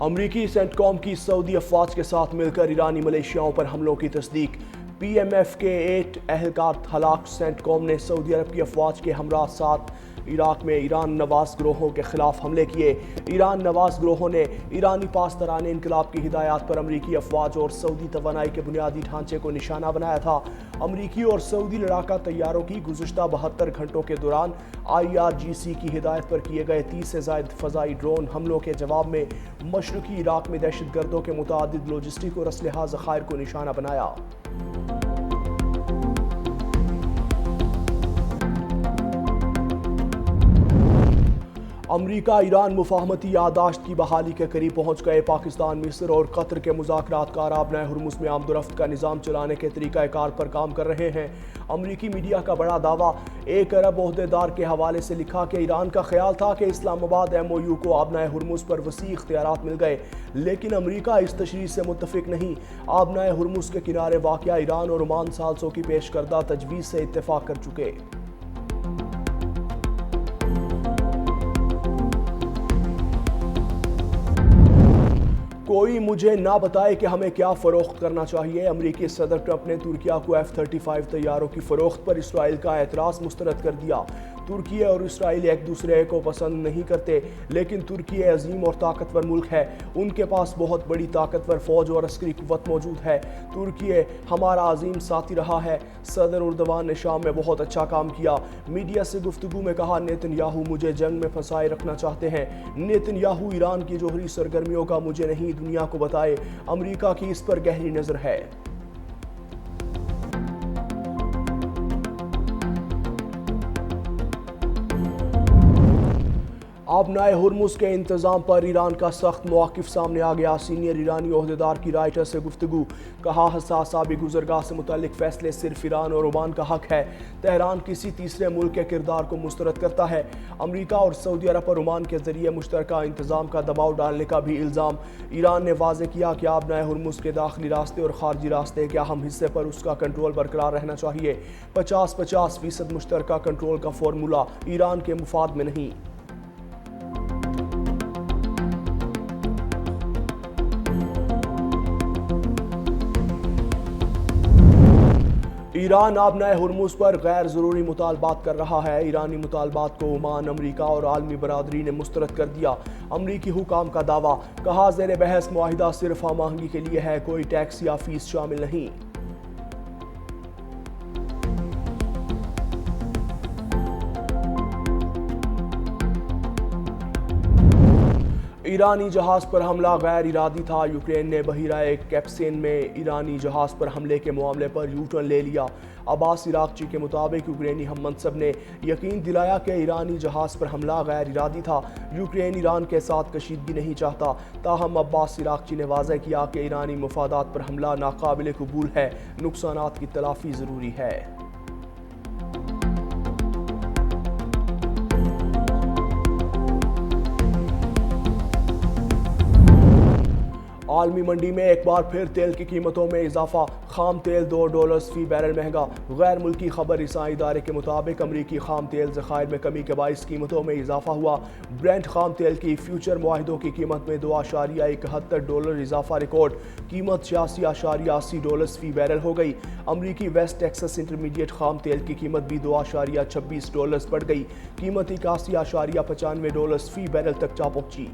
امریکی سینٹ کام کی سعودی افواج کے ساتھ مل کر ایرانی ملیشیاؤں پر حملوں کی تصدیق۔ پی ایم ایف کے 8 اہلکار ہلاک۔ سینٹ کام نے سعودی عرب کی افواج کے ہمراہ ساتھ عراق میں ایران نواز گروہوں کے خلاف حملے کیے۔ ایران نواز گروہوں نے ایرانی پاسداران انقلاب کی ہدایات پر امریکی افواج اور سعودی توانائی کے بنیادی ڈھانچے کو نشانہ بنایا تھا۔ امریکی اور سعودی لڑاکا طیاروں کی گزشتہ 72 گھنٹوں کے دوران IRGC کی ہدایت پر کیے گئے 30 سے زائد فضائی ڈرون حملوں کے جواب میں مشرقی عراق میں دہشت گردوں کے متعدد لاجسٹک اور اسلحہ ذخائر کو نشانہ بنایا۔ امریکہ ایران مفاہمتی یادداشت کی بحالی کے قریب پہنچ گئے۔ پاکستان، مصر اور قطر کے مذاکرات کار آبنۂ ہرمز میں آمد و رفت کا نظام چلانے کے طریقہ کار پر کام کر رہے ہیں۔ امریکی میڈیا کا بڑا دعویٰ۔ ایک عرب عہدیدار کے حوالے سے لکھا کہ ایران کا خیال تھا کہ اسلام آباد MOU کو آبنۂ ہرمز پر وسیع اختیارات مل گئے، لیکن امریکہ اس تشریح سے متفق نہیں۔ آبنۂ ہرمز کے کنارے واقع ایران اور عمان ثالثوں کی پیش کردہ تجویز سے اتفاق کر چکے۔ کوئی مجھے نہ بتائے کہ ہمیں کیا فروخت کرنا چاہیے۔ امریکی صدر ٹرمپ نے ترکیہ کو F-35 طیاروں کی فروخت پر اسرائیل کا اعتراض مسترد کر دیا۔ ترکیہ اور اسرائیل ایک دوسرے کو پسند نہیں کرتے، لیکن ترکیہ عظیم اور طاقتور ملک ہے۔ ان کے پاس بہت بڑی طاقتور فوج اور عسکری قوت موجود ہے۔ ترکیہ ہمارا عظیم ساتھی رہا ہے۔ صدر اردوان نے شام میں بہت اچھا کام کیا۔ میڈیا سے گفتگو میں کہا، نیتن یاہو مجھے جنگ میں پھنسائے رکھنا چاہتے ہیں۔ نیتن یاہو ایران کی جوہری سرگرمیوں کا مجھے نہیں دنیا کو بتائے۔ امریکہ کی اس پر گہری نظر ہے۔ آبنائے ہرمز کے انتظام پر ایران کا سخت موقف سامنے آ گیا۔ سینئر ایرانی عہدیدار کی رائٹرز سے گفتگو۔ کہا، حساس آبی گزرگاہ سے متعلق فیصلے صرف ایران اور عمان کا حق ہے۔ تہران کسی تیسرے ملک کے کردار کو مسترد کرتا ہے۔ امریکہ اور سعودی عرب پر عمان کے ذریعے مشترکہ انتظام کا دباؤ ڈالنے کا بھی الزام۔ ایران نے واضح کیا کہ آبنائے ہرمز کے داخلی راستے اور خارجی راستے کے اہم حصے پر اس کا کنٹرول برقرار رہنا چاہیے۔ 50-50% مشترکہ کنٹرول کا فارمولہ ایران کے مفاد میں نہیں۔ ایران آبنائے ہرمز پر غیر ضروری مطالبات کر رہا ہے۔ ایرانی مطالبات کو عمان، امریکہ اور عالمی برادری نے مسترد کر دیا۔ امریکی حکام کا دعویٰ۔ کہا، زیر بحث معاہدہ صرف ہم آہنگی کے لیے ہے، کوئی ٹیکس یا فیس شامل نہیں۔ ایرانی جہاز پر حملہ غیر ارادی تھا۔ یوکرین نے بحیرہ کیسپیئن میں ایرانی جہاز پر حملے کے معاملے پر یو ٹرن لے لیا۔ عباس عراقچی کے مطابق یوکرینی ہم منصب نے یقین دلایا کہ ایرانی جہاز پر حملہ غیر ارادی تھا۔ یوکرین ایران کے ساتھ کشیدگی نہیں چاہتا، تاہم عباس عراقچی نے واضح کیا کہ ایرانی مفادات پر حملہ ناقابل قبول ہے، نقصانات کی تلافی ضروری ہے۔ عالمی منڈی میں ایک بار پھر تیل کی قیمتوں میں اضافہ۔ خام تیل $2 فی بیرل مہنگا۔ غیر ملکی خبر رساں ادارے کے مطابق امریکی خام تیل ذخائر میں کمی کے باعث قیمتوں میں اضافہ ہوا۔ برنٹ خام تیل کی فیوچر معاہدوں کی قیمت میں $2.71 اضافہ ریکارڈ۔ قیمت $86.80 فی بیرل ہو گئی۔ امریکی ویسٹ ٹیکسس انٹرمیڈیٹ خام تیل کی قیمت بھی $2.26 بڑھ گئی۔ قیمت $81.95 فی بیرل تک جا پہنچی۔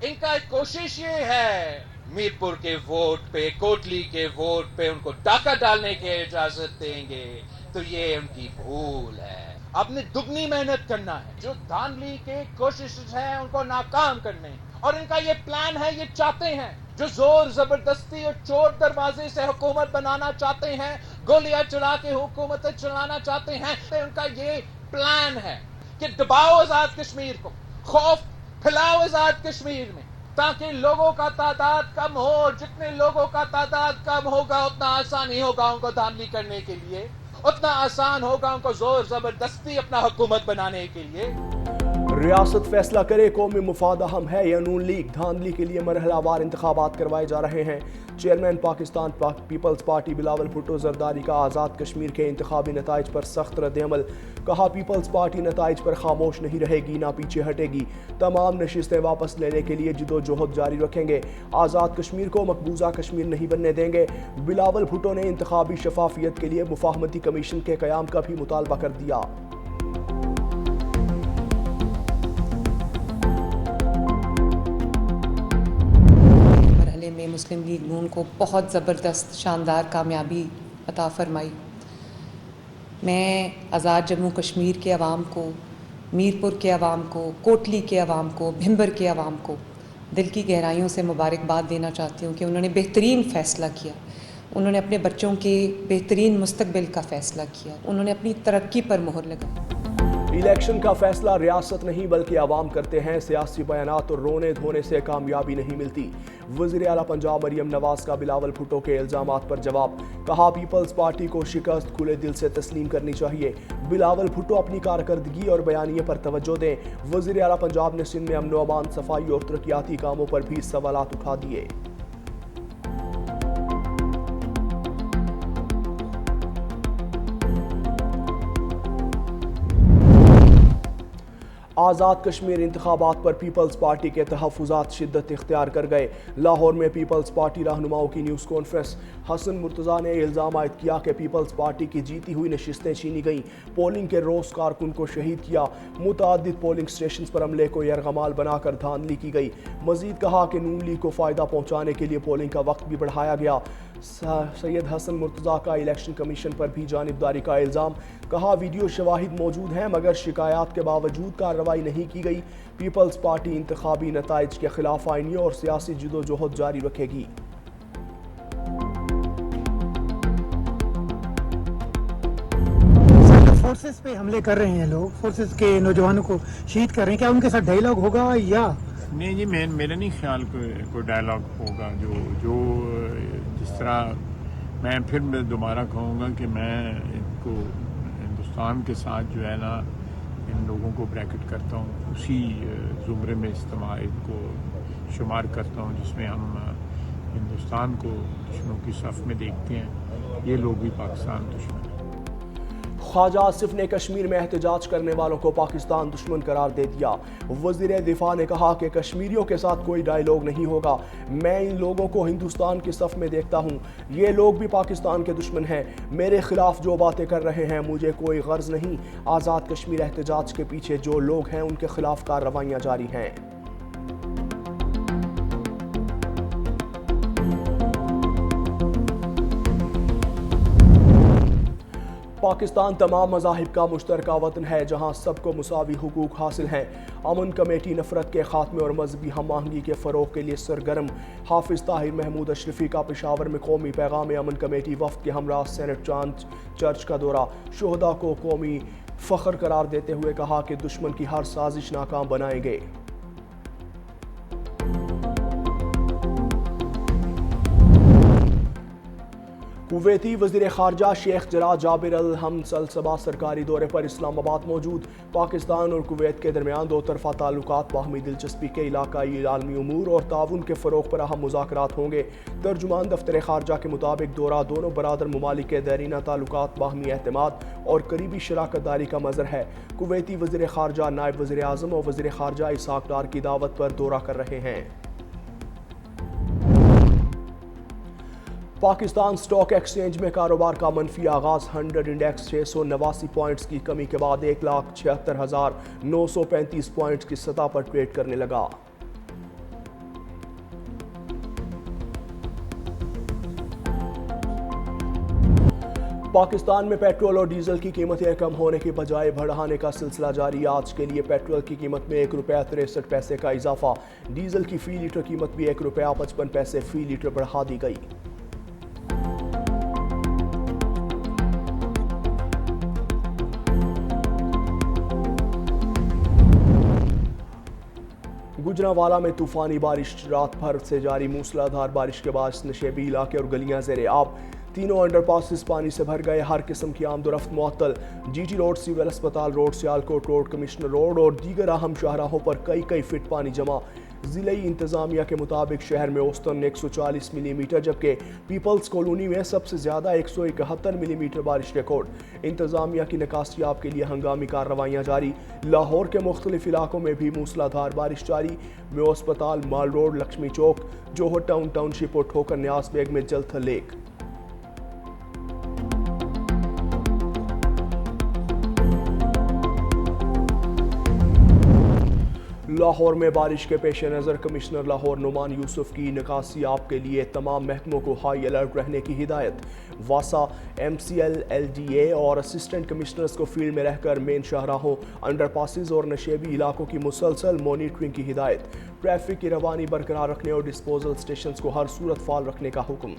ان کا کوشش یہ ہے میرپور کے ووٹ پہ، کوٹلی کے ووٹ پہ ان کو ڈاکہ ڈالنے کی اجازت دیں گے، تو یہ ان کی بھول ہے۔ اب نے دگنی محنت کرنا ہے۔ جو دھاندلی کے کوششیں ہیں ان کو ناکام کرنے، اور ان کا یہ پلان ہے، یہ چاہتے ہیں جو زور زبردستی اور چور دروازے سے حکومت بنانا چاہتے ہیں، گولیاں چلا کے حکومت چلانا چاہتے ہیں، ان کا یہ پلان ہے کہ دباؤ آزاد کشمیر کو، خوف پھیلاؤ آزاد کشمیر میں، تاکہ لوگوں کا تعداد کم ہو۔ جتنے لوگوں کا تعداد کم ہوگا اتنا آسان ہی ہوگا ان کو دھاندلی کرنے کے لیے، اتنا آسان ہوگا ان کو زور زبردستی اپنا حکومت بنانے کے لیے۔ ریاست فیصلہ کرے، قومی مفاد اہم ہے یا نون لیگ؟ دھاندلی کے لیے مرحلہ وار انتخابات کروائے جا رہے ہیں۔ چیئرمین پاکستان پیپلز پارٹی بلاول بھٹو زرداری کا آزاد کشمیر کے انتخابی نتائج پر سخت رد عمل، کہا پیپلز پارٹی نتائج پر خاموش نہیں رہے گی نہ پیچھے ہٹے گی، تمام نشستیں واپس لینے کے لیے جدوجہد جاری رکھیں گے، آزاد کشمیر کو مقبوضہ کشمیر نہیں بننے دیں گے۔ بلاول بھٹو نے انتخابی شفافیت کے لیے مفاہمتی کمیشن کے قیام کا بھی مطالبہ کر دیا۔ میں مسلم لیگ نون کو بہت زبردست شاندار کامیابی عطا فرمائی۔ میں آزاد جموں کشمیر کے عوام کو، میرپور کے عوام کو، کوٹلی کے عوام کو، بھمبر کے عوام کو دل کی گہرائیوں سے مبارکباد دینا چاہتی ہوں کہ انہوں نے بہترین فیصلہ کیا، انہوں نے اپنے بچوں کے بہترین مستقبل کا فیصلہ کیا، انہوں نے اپنی ترقی پر مہر لگائی۔ الیکشن کا فیصلہ ریاست نہیں بلکہ عوام کرتے ہیں، سیاسی بیانات اور رونے دھونے سے کامیابی نہیں ملتی، وزیر اعلیٰ پنجاب مریم نواز کا بلاول بھٹو کے الزامات پر جواب، کہا پیپلز پارٹی کو شکست کھلے دل سے تسلیم کرنی چاہیے، بلاول بھٹو اپنی کارکردگی اور بیانیے پر توجہ دیں، وزیر اعلیٰ پنجاب نے سندھ میں امن و امان، صفائی اور ترقیاتی کاموں پر بھی سوالات اٹھا دیے۔ آزاد کشمیر انتخابات پر پیپلز پارٹی کے تحفظات شدت اختیار کر گئے، لاہور میں پیپلز پارٹی رہنماؤں کی نیوز کانفرنس، حسن مرتضیٰ نے الزام عائد کیا کہ پیپلز پارٹی کی جیتی ہوئی نشستیں چھینی گئیں، پولنگ کے روز کارکن کو شہید کیا، متعدد پولنگ سٹیشنز پر عملے کو یرغمال بنا کر دھاندلی کی گئی، مزید کہا کہ نون لیگ کو فائدہ پہنچانے کے لیے پولنگ کا وقت بھی بڑھایا گیا۔ سید حسن مرتضیٰ کا الیکشن کمیشن پر بھی جانبداری کا الزام، کہا ویڈیو شواہد موجود ہیں مگر شکایات کے باوجود کارروائی نہیں کی گئی، پیپلز پارٹی انتخابی نتائج کے خلاف آئینی اور سیاسی جدوجہد جاری رکھے گی۔ فورسز پہ حملے کر رہے ہیں لوگ، فورسز کے نوجوانوں کو شہید کر رہے ہیں، کیا ان کے ساتھ ڈائیلاگ ہوگا یا نہیں جی؟ میرا نہیں خیال کوئی ڈائیلاگ ہوگا، جو جس طرح میں پھر دوبارہ کہوں گا کہ میں ان کو ہندوستان کے ساتھ جو ہے نا ان لوگوں کو بریکٹ کرتا ہوں، اسی زمرے میں استعمال کو شمار کرتا ہوں جس میں ہم ہندوستان کو دشمنوں کی صف میں دیکھتے ہیں، یہ لوگ بھی پاکستان دشمن ہیں۔ خواجہ آصف نے کشمیر میں احتجاج کرنے والوں کو پاکستان دشمن قرار دے دیا، وزیر دفاع نے کہا کہ کشمیریوں کے ساتھ کوئی ڈائیلاگ نہیں ہوگا، میں ان لوگوں کو ہندوستان کی صف میں دیکھتا ہوں، یہ لوگ بھی پاکستان کے دشمن ہیں، میرے خلاف جو باتیں کر رہے ہیں مجھے کوئی غرض نہیں، آزاد کشمیر احتجاج کے پیچھے جو لوگ ہیں ان کے خلاف کارروائیاں جاری ہیں۔ پاکستان تمام مذاہب کا مشترکہ وطن ہے جہاں سب کو مساوی حقوق حاصل ہیں، امن کمیٹی نفرت کے خاتمے اور مذہبی ہم آہنگی کے فروغ کے لیے سرگرم، حافظ طاہر محمود اشرفی کا پشاور میں قومی پیغام امن کمیٹی وفد کے ہمراہ سینٹ جان چرچ کا دورہ، شہداء کو قومی فخر قرار دیتے ہوئے کہا کہ دشمن کی ہر سازش ناکام بنائیں گے۔ کویتی وزیر خارجہ شیخ جراد جابر الحمد الصباح سرکاری دورے پر اسلام آباد موجود، پاکستان اور کویت کے درمیان دو طرفہ تعلقات، باہمی دلچسپی کے علاقائی عالمی امور اور تعاون کے فروغ پر اہم مذاکرات ہوں گے۔ ترجمان دفتر خارجہ کے مطابق دورہ دونوں برادر ممالک کے دیرینہ تعلقات، باہمی اعتماد اور قریبی شراکت داری کا مظہر ہے۔ کویتی وزیر خارجہ نائب وزیر اعظم اور وزیر خارجہ اسحاق ڈار کی دعوت پر دورہ کر رہے ہیں۔ پاکستان سٹاک ایکسچینج میں کاروبار کا منفی آغاز، 100 انڈیکس 689 پوائنٹس کی کمی کے بعد 1,76,935 پوائنٹس کی سطح پر ٹریڈ کرنے لگا۔ پاکستان میں پیٹرول اور ڈیزل کی قیمتیں کم ہونے کے بجائے بڑھانے کا سلسلہ جاری، آج کے لیے پیٹرول کی قیمت میں ₹1.63 کا اضافہ، ڈیزل کی فی لیٹر قیمت بھی ₹1.55 فی لیٹر بڑھا دی گئی۔ گجرانوالہ میں طوفانی بارش، رات بھر سے جاری موسلادھار بارش کے باعث نشیبی علاقے اور گلیاں زیر آب، تینوں انڈر پاسز پانی سے بھر گئے، ہر قسم کی آمد و رفت معطل، جی ٹی روڈ، سول اسپتال road, Sialkot road, commissioner road اور دیگر اہم شاہراہوں پر کئی فٹ پانی جمع، ضلعی انتظامیہ کے مطابق شہر میں اوسطاً 140 ملی میٹر جبکہ پیپلز کالونی میں سب سے زیادہ 171 ملی میٹر بارش ریکارڈ۔ انتظامیہ کی نکاسیاب کے لیے ہنگامی کارروائیاں جاری۔ لاہور کے مختلف علاقوں میں بھی موسلا دھار بارش جاری۔ میو اسپتال، مال روڈ، لکشمی چوک، جوہر ٹاؤن شپ اور ٹھوکر نیاز بیگ میں جل تھل لیک۔ لاہور میں بارش کے پیش نظر کمشنر لاہور نعمان یوسف کی نکاسیاب کے لیے تمام محکموں کو ہائی الرٹ رہنے کی ہدایت۔ واسا، M C L, L D A اور اسسٹنٹ کمشنرز کو فیلڈ میں رہ کر مین شاہراہوں، انڈر پاسز اور نشیبی علاقوں کی مسلسل مانیٹرنگ کی ہدایت۔ ٹریفک کی روانی برقرار رکھنے اور ڈسپوزل سٹیشنز کو ہر صورت فعال رکھنے کا حکم۔